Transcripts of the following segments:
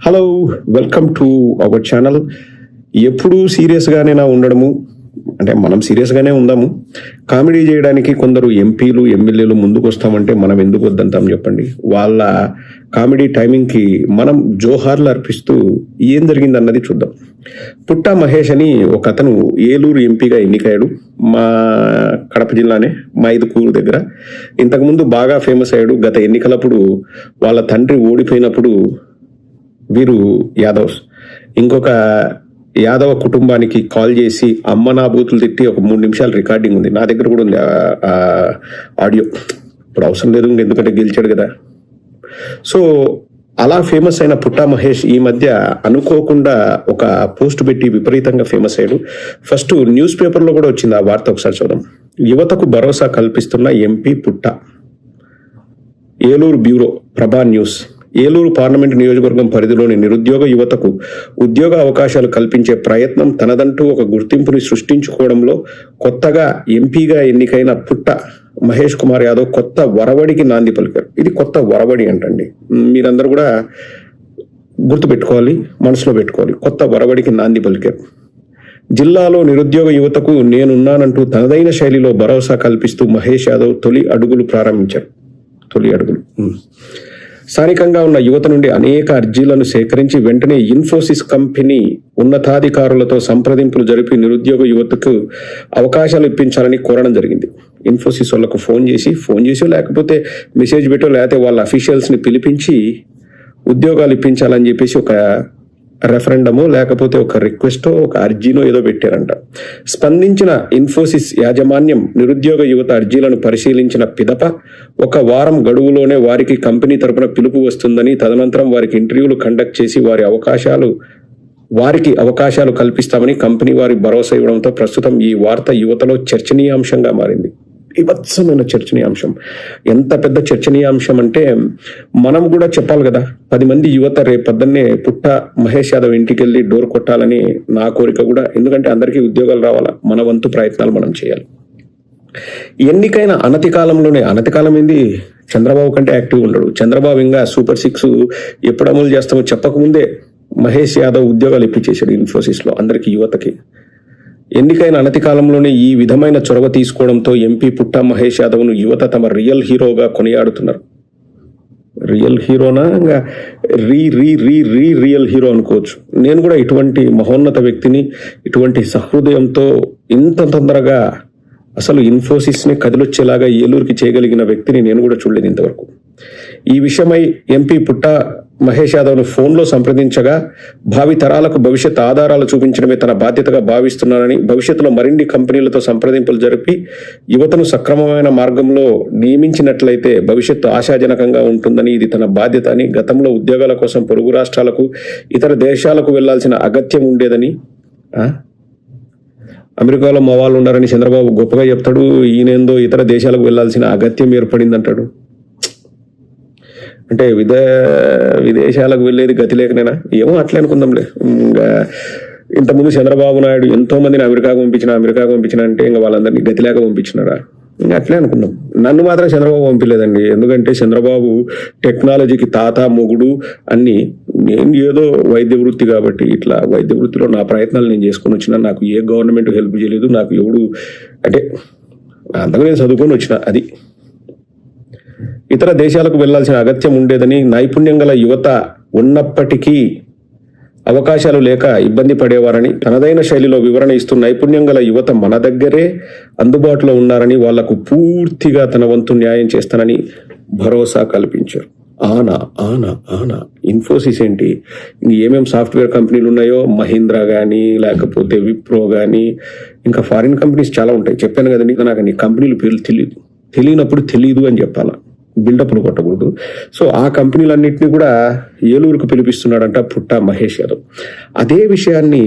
Hello, welcome to our channel. ఎప్పుడూ సీరియస్గానే ఉండడము అంటే మనం సీరియస్గానే ఉందాము. కామెడీ చేయడానికి కొందరు ఎంపీలు ఎమ్మెల్యేలు ముందుకు వస్తామంటే మనం ఎందుకు వద్దంటాం చెప్పండి. వాళ్ళ కామెడీ టైమింగ్కి మనం జోహార్లు అర్పిస్తూ ఏం జరిగింది అన్నది చూద్దాం. పుట్టా మహేష్ అని ఒక అతను ఏలూరు ఎంపీగా ఎన్నికయ్యాడు. మా కడప జిల్లానే మైదుకూరు దగ్గర. ఇంతకుముందు బాగా ఫేమస్ అయ్యాడు. గత ఎన్నికలప్పుడు వాళ్ళ తండ్రి ఓడిపోయినప్పుడు వీరు యాదవ్స్ ఇంకొక యాదవ కుటుంబానికి కాల్ చేసి అమ్మ నా బూతులు తిట్టి ఒక 3 నిమిషాలు రికార్డింగ్ ఉంది. నా దగ్గర కూడా ఉంది ఆడియో. ఇప్పుడు అవసరం లేదు, ఎందుకంటే గెలిచాడు కదా. సో అలా ఫేమస్ అయిన పుట్టా మహేష్ ఈ మధ్య అనుకోకుండా ఒక పోస్ట్ పెట్టి విపరీతంగా ఫేమస్ అయ్యాడు. ఫస్ట్ న్యూస్ పేపర్లో కూడా వచ్చింది ఆ వార్త, ఒకసారి చూద్దాం. యువతకు భరోసా కల్పిస్తున్న ఎంపీ పుట్టా. ఏలూరు బ్యూరో, ప్రభా న్యూస్. ఏలూరు పార్లమెంటు నియోజకవర్గం పరిధిలోని నిరుద్యోగ యువతకు ఉద్యోగ అవకాశాలు కల్పించే ప్రయత్నం తనదంటూ ఒక గుర్తింపుని సృష్టించుకోవడంలో కొత్తగా ఎంపీగా ఎన్నికైన పుట్ట మహేష్ కుమార్ యాదవ్ కొత్త వరవడికి నాంది పలికారు. ఇది కొత్త వరవడి అంటండి, మీరందరూ కూడా గుర్తుపెట్టుకోవాలి, మనసులో పెట్టుకోవాలి. కొత్త వరవడికి నాంది పలికారు. జిల్లాలో నిరుద్యోగ యువతకు నేనున్నానంటూ తనదైన శైలిలో భరోసా కల్పిస్తూ మహేష్ యాదవ్ తొలి అడుగులు ప్రారంభించారు. స్థానికంగా ఉన్న యువత నుండి అనేక అర్జీలను సేకరించి వెంటనే ఇన్ఫోసిస్ కంపెనీ ఉన్నతాధికారులతో సంప్రదింపులు జరిపి నిరుద్యోగ యువతకు అవకాశాలు ఇప్పించాలని కోరడం జరిగింది. ఇన్ఫోసిస్ వాళ్ళకు ఫోన్ చేసి లేకపోతే మెసేజ్ పెట్టో లేకపోతే వాళ్ళ అఫీషియల్స్ని పిలిపించి ఉద్యోగాలు ఇప్పించాలని చెప్పేసి ఒక రెఫరెండమో లేకపోతే ఒక రిక్వెస్టో ఒక అర్జీనో ఏదో పెట్టారంట. స్పందించిన ఇన్ఫోసిస్ యాజమాన్యం నిరుద్యోగ యువత అర్జీలను పరిశీలించిన పిదప 1 వారం గడువులోనే వారికి కంపెనీ తరపున పిలుపు వస్తుందని, తదనంతరం వారికి ఇంటర్వ్యూలు కండక్ట్ చేసి వారికి అవకాశాలు కల్పిస్తామని కంపెనీ వారి భరోసా ఇవ్వడంతో ప్రస్తుతం ఈ వార్త యువతలో చర్చనీయాంశంగా మారింది. విభత్సమైన చర్చనీయాంశం. ఎంత పెద్ద చర్చనీయాంశం అంటే మనం కూడా చెప్పాలి కదా. 10 మంది యువత రేపొద్దున్నే పుట్ట మహేష్ యాదవ్ ఇంటికి వెళ్ళి డోర్ కొట్టాలని నా కోరిక కూడా. ఎందుకంటే అందరికీ ఉద్యోగాలు రావాలా, మన వంతు ప్రయత్నాలు మనం చేయాలి. ఎన్నికైన అనతి కాలం ఏంది, చంద్రబాబు కంటే యాక్టివ్ ఉండడు. చంద్రబాబు ఇంకా సూపర్ 6 ఎప్పుడు అమలు చేస్తామో చెప్పకముందే మహేష్ యాదవ్ ఉద్యోగాలు ఇప్పించేశాడు ఇన్ఫోసిస్లో అందరికీ, యువతకి. ఎన్నికైన అనతి కాలంలోనే ఈ విధమైన చొరవ తీసుకోవడంతో ఎంపీ పుట్టా మహేష్ యాదవ్ను యువత తమ రియల్ హీరోగా కొనియాడుతున్నారు. రియల్ హీరోనా, ఇంకా రియల్ హీరో అనుకోవచ్చు. నేను కూడా ఇటువంటి మహోన్నత వ్యక్తిని, ఇటువంటి సహృదయంతో ఇంత తొందరగా అసలు ఇన్ఫోసిస్ని కదిలొచ్చేలాగా ఏలూరుకి చేయగలిగిన వ్యక్తిని నేను కూడా చూడలేదు ఇంతవరకు. ఈ విషయమై ఎంపీ పుట్టా మహేష్ యాదవ్ను ఫోన్లో సంప్రదించగా భావి తరాలకు భవిష్యత్ ఆధారాలు చూపించడమే తన బాధ్యతగా భావిస్తున్నానని, భవిష్యత్తులో మరిన్ని కంపెనీలతో సంప్రదింపులు జరిపి యువతను సక్రమమైన మార్గంలో నియమించినట్లయితే భవిష్యత్తు ఆశాజనకంగా ఉంటుందని, ఇది తన బాధ్యత అని, గతంలో ఉద్యోగాల కోసం పొరుగు రాష్ట్రాలకు ఇతర దేశాలకు వెళ్లాల్సిన అగత్యం ఉండేదని, అమెరికాలో మా వాళ్ళు ఉన్నారని చంద్రబాబు గొప్పగా చెప్తాడు. ఈయనేందో ఇతర దేశాలకు వెళ్లాల్సిన అగత్యం ఏర్పడిందంటాడు. అంటే విదేశాలకు వెళ్ళేది గతి లేకనేనా ఏమో, అట్లే అనుకుందాంలే. ఇంకా ఇంతకుముందు చంద్రబాబు నాయుడు ఎంతో మందిని అమెరికాకు పంపించిన అంటే ఇంకా వాళ్ళందరినీ గతి లేక పంపించినారా, ఇంకా అట్లే అనుకుందాం. నన్ను మాత్రం చంద్రబాబు పంపించలేదండి. ఎందుకంటే చంద్రబాబు టెక్నాలజీకి తాత మొగుడు అన్ని. నేను ఏదో వైద్య వృత్తి కాబట్టి ఇట్లా వైద్య వృత్తిలో నా ప్రయత్నాలు నేను చేసుకొని వచ్చినా. నాకు ఏ గవర్నమెంట్ హెల్ప్ చేయలేదు, నాకు ఎవడు అంటే అంతగా నేను చదువుకొని వచ్చిన. అది ఇతర దేశాలకు వెళ్లాల్సిన అగత్యం ఉండేదని, నైపుణ్యం గల యువత ఉన్నప్పటికీ అవకాశాలు లేక ఇబ్బంది పడేవారని, తనదైన శైలిలో వివరణ ఇస్తూ నైపుణ్యం గల యువత మన దగ్గరే అందుబాటులో ఉన్నారని, వాళ్లకు పూర్తిగా తన వంతు న్యాయం చేస్తానని భరోసా కల్పించారు. ఆనా ఇన్ఫోసిస్ ఏంటి, ఏమేమి సాఫ్ట్వేర్ కంపెనీలు ఉన్నాయో, మహీంద్రా కానీ లేకపోతే విప్రో కానీ ఇంకా ఫారిన్ కంపెనీస్ చాలా ఉంటాయి. చెప్పాను కదండి, నాకు నీ కంపెనీల పేర్లు తెలియనప్పుడు తెలియదు అని చెప్పాలా, బిల్డప్లు కొట్టకూడదు. సో ఆ కంపెనీలన్నింటినీ కూడా ఏలూరుకు పిలిపిస్తున్నాడంట పుట్టా మహేష్ యాదవ్. అదే విషయాన్ని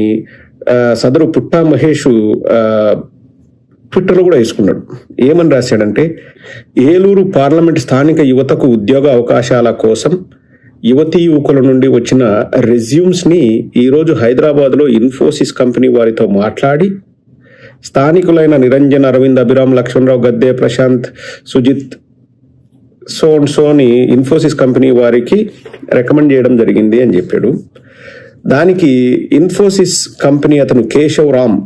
సదరు పుట్టా మహేష్ ట్విట్టర్లో కూడా వేసుకున్నాడు. ఏమని రాశాడంటే, ఏలూరు పార్లమెంట్ స్థానిక యువతకు ఉద్యోగ అవకాశాల కోసం యువతీ యువకుల నుండి వచ్చిన రెజ్యూమ్స్ని ఈరోజు హైదరాబాద్లో ఇన్ఫోసిస్ కంపెనీ వారితో మాట్లాడి స్థానికులైన Niranjan, Aravind, Abhiram, Lakshmanarao, Gadde, Prashanth, Sujith, so and Soni Infosys company వారికి రికమెండ్ చేయడం జరిగింది అని చెప్పాడు. దానికి ఇన్ఫోసిస్ కంపెనీ అతను కేశవ్ రామ్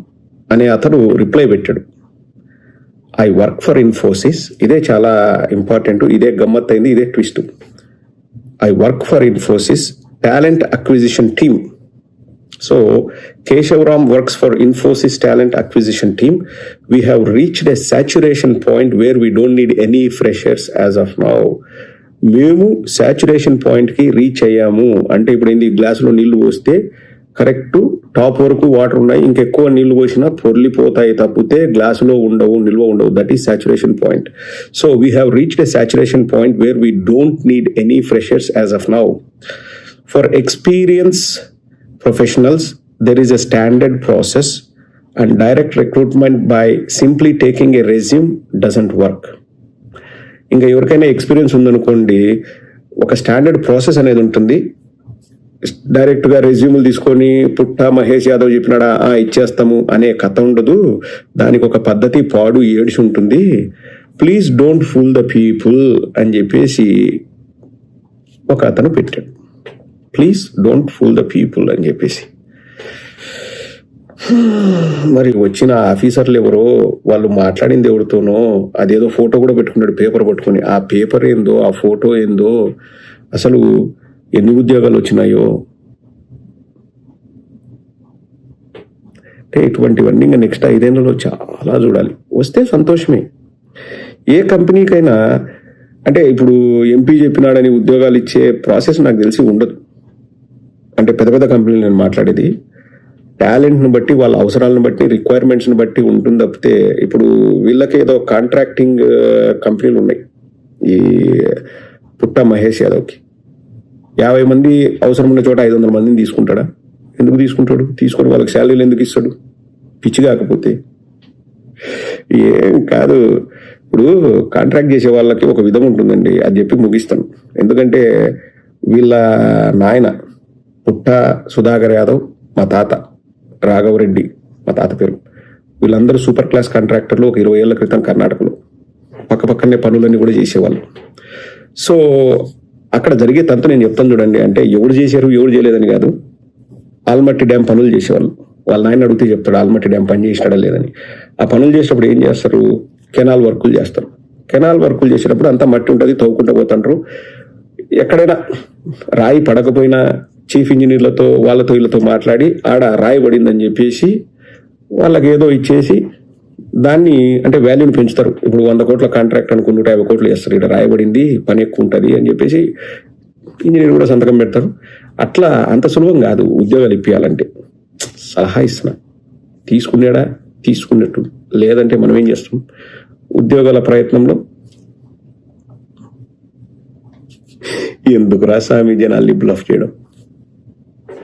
అనే అతను రిప్లై పెట్టాడు, ఐ వర్క్ ఫర్ ఇన్ఫోసిస్. ఇదే చాలా ఇంపార్టెంట్, ఇదే గమ్మత్ అయింది, ఇదే twist. I work for Infosys talent acquisition team. So Keshav Ram works for Infosys talent acquisition team. We have reached a saturation point where we don't need any freshers as of now. మేము saturation పాయింట్కి reach అయ్యాము. అంటే ఇప్పుడు ఏంది, గ్లాసులో నీళ్లు పోస్తే correct top వరకు వాటర్ ఉన్నాయి, ఇంకెక్కువ నీళ్లు పోసినా పొర్లిపోతాయి తప్పితే గ్లాసులో ఉండవు, నిల్వ ఉండవు. That is saturation point. So we have reached a saturation point where we don't need any freshers as of now. For experience professionals, there is a standard process and direct recruitment by simply taking a resume doesn't work. ఇంకా ఎవరికైనా experience ఉందనుకోండి, ఒక standard process అనేది ఉంటుంది. డైరెక్ట్గా రెజ్యూములు తీసుకొని పుట్టా మహేష్ యాదవ్ చెప్పినాడా ఇచ్చేస్తాము అనే కథ ఉండదు. దానికి ఒక పద్ధతి, పాడు, ఏడ్చి ఉంటుంది. Please don't pool the people అని చెప్పేసి ఒక అతను పెట్టాడు. Please don't pool the people అని చెప్పేసి. మరి వచ్చిన ఆఫీసర్లు ఎవరో, వాళ్ళు మాట్లాడింది ఎవరితోనో, అదేదో ఫోటో కూడా పెట్టుకున్నాడు పేపర్ పట్టుకుని. ఆ పేపర్ ఏందో, ఆ ఫోటో ఏందో, అసలు ఎన్ని ఉద్యోగాలు వచ్చినాయో. అంటే ఇటువంటివన్నీ ఇంకా నెక్స్ట్ 5 ఏళ్లలో చాలా చూడాలి. వస్తే సంతోషమే. ఏ కంపెనీకైనా అంటే ఇప్పుడు ఎంపీ చెప్పినాడని ఉద్యోగాలు ఇచ్చే ప్రాసెస్ నాకు తెలిసి ఉండదు. అంటే పెద్ద పెద్ద కంపెనీలు నేను మాట్లాడేది టాలెంట్ను బట్టి, వాళ్ళ అవసరాలను బట్టి, రిక్వైర్మెంట్స్ని బట్టి ఉంటుంది తప్పితే, ఇప్పుడు వీళ్ళకి ఏదో కాంట్రాక్టింగ్ కంపెనీలు ఉన్నాయి. ఈ పుట్టా మహేష్ యాదవ్కి 50 మంది అవసరం ఉన్న చోట 500 మందిని తీసుకుంటాడా? ఎందుకు తీసుకుంటాడు? తీసుకొని వాళ్ళకి శాలరీలు ఎందుకు ఇస్తాడు? పిచ్చి కాకపోతే ఏం కాదు. ఇప్పుడు కాంట్రాక్ట్ చేసే వాళ్ళకి ఒక విధం ఉంటుందండి, అది చెప్పి ముగిస్తాను. ఎందుకంటే వీళ్ళ నాయన పుట్టా సుధాకర్ యాదవ్, మా తాత రాఘవరెడ్డి, మా తాత పేరు, వీళ్ళందరూ సూపర్ క్లాస్ కాంట్రాక్టర్లు. ఒక 20 ఏళ్ల క్రితం కర్ణాటకలో పక్కనే పనులన్నీ కూడా చేసేవాళ్ళు. సో అక్కడ జరిగే తంతు నేను చెప్తాను చూడండి. అంటే ఎవరు చేశారు ఎవరు చేయలేదని కాదు, ఆల్మట్టి డ్యామ్ పనులు చేసేవాళ్ళు. వాళ్ళ నాయన అడిగితే చెప్తాడు ఆల్మట్టి డ్యామ్ పని చేసినాడా లేదని. ఆ పనులు చేసినప్పుడు ఏం చేస్తారు, కెనాల్ వర్కులు చేస్తారు. కెనాల్ వర్కులు చేసేటప్పుడు అంతా మట్టి ఉంటుంది, తవ్వుకుంటూ పోతుంటారు. ఎక్కడైనా రాయి పడకపోయినా చీఫ్ ఇంజనీర్లతో వాళ్ళతో వీళ్ళతో మాట్లాడి ఆడ రాయి పడిందని చెప్పేసి వాళ్ళకి ఏదో ఇచ్చేసి దాన్ని అంటే వాల్యూని పెంచుతారు. ఇప్పుడు 100 కోట్ల కాంట్రాక్ట్ అనుకుని 150 కోట్లు చేస్తారు. ఇక్కడ రాయబడింది, పని ఎక్కువ ఉంటుంది అని చెప్పేసి ఇంజనీర్ కూడా సంతకం పెడతారు. అట్లా అంత సులభం కాదు ఉద్యోగాలు ఇప్పించాలంటే. సలహా ఇస్తున్నా, తీసుకున్నాడా తీసుకున్నట్టు, లేదంటే మనం ఏం చేస్తాం, ఉద్యోగాల ప్రయత్నంలో ఎందుకు రాసామి జనాల్ని బ్లఫ్ చేయడం.